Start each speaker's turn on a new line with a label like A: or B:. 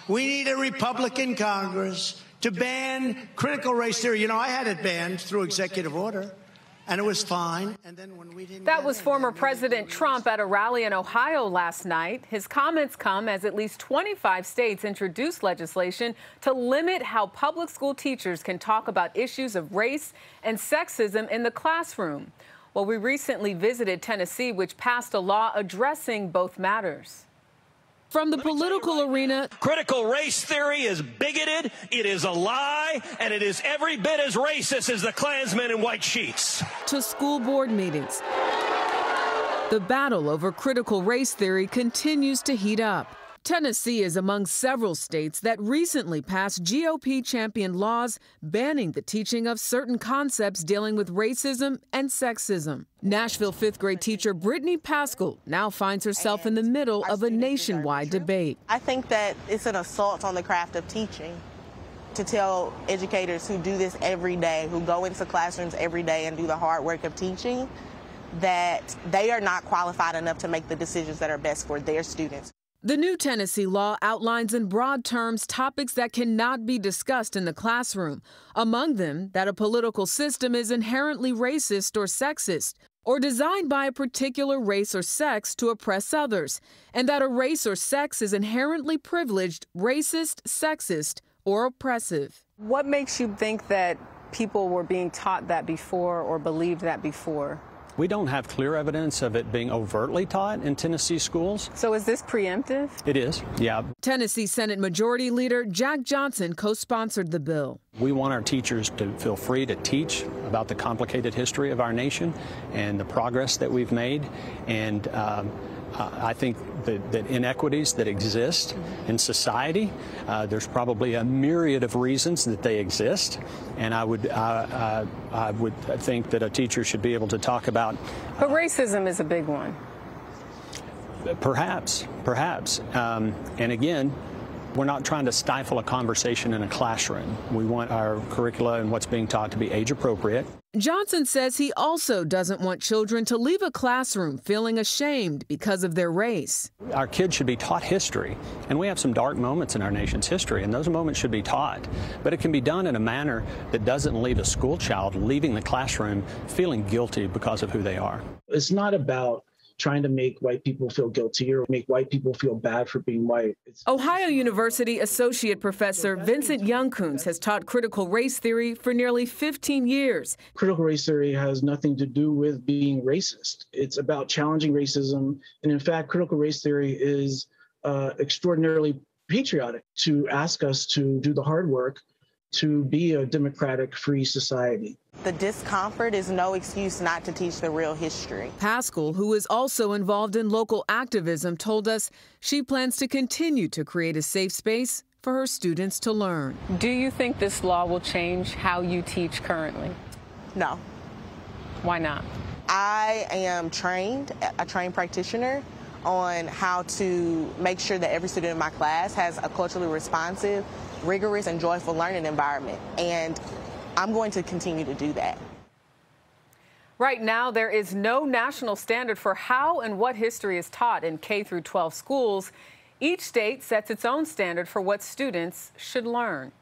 A: We need a Republican Congress to ban critical race theory. You know, I had it banned through executive order, and it was fine. And then when we didn't.
B: That was former President Trump at a rally in Ohio last night. His comments come as at least 25 states introduced legislation to limit how public school teachers can talk about issues of race and sexism in the classroom. Well, we recently visited Tennessee, which passed a law addressing both matters. From the political arena,
C: critical race theory is bigoted, it is a lie, and it is every bit as racist as the Klansmen in white sheets.
B: To school board meetings, the battle over critical race theory continues to heat up. Tennessee is among several states that recently passed GOP-championed laws banning the teaching of certain concepts dealing with racism and sexism. Nashville fifth-grade teacher Brittany Paschal now finds herself in the middle of a nationwide debate.
D: I think that it's an assault on the craft of teaching to tell educators who do this every day, who go into classrooms every day and do the hard work of teaching, that they are not qualified enough to make the decisions that are best for their students.
B: The new Tennessee law outlines in broad terms topics that cannot be discussed in the classroom. Among them, that a political system is inherently racist or sexist, or designed by a particular race or sex to oppress others, and that a race or sex is inherently privileged, racist, sexist, or oppressive.
E: What makes you think that people were being taught that before or believed that before?
F: We don't have clear evidence of it being overtly taught in Tennessee schools.
E: So is this preemptive?
F: It is, yeah.
B: Tennessee Senate Majority Leader Jack Johnson co-sponsored the bill.
F: We want our teachers to feel free to teach about the complicated history of our nation and the progress that we've made. And I think that inequities that exist in society, there's probably a myriad of reasons that they exist, and I would think that a teacher should be able to talk about.
E: But racism is a big one.
F: Perhaps. And again, we're not trying to stifle a conversation in a classroom. We want our curricula and what's being taught to be age appropriate.
B: Johnson says he also doesn't want children to leave a classroom feeling ashamed because of their race.
F: Our kids should be taught history, and we have some dark moments in our nation's history, and those moments should be taught. But it can be done in a manner that doesn't leave a school child leaving the classroom feeling guilty because of who they are.
G: It's not about trying to make white people feel guilty or make white people feel bad for being white.
B: Ohio University Associate Professor Vincent Youngkoons has taught critical race theory for nearly 15 years.
G: Critical race theory has nothing to do with being racist. It's about challenging racism. And in fact, critical race theory is extraordinarily patriotic to ask us to do the hard work to be a democratic, free society.
D: The discomfort is no excuse not to teach the real history.
B: Paschal, who is also involved in local activism, told us she plans to continue to create a safe space for her students to learn.
E: Do you think this law will change how you teach currently?
D: No.
E: Why not?
D: I am a trained practitioner on how to make sure that every student in my class has a culturally responsive, rigorous, and joyful learning environment. And I'm going to continue to do that.
B: Right now, there is no national standard for how and what history is taught in K-12 schools. Each state sets its own standard for what students should learn.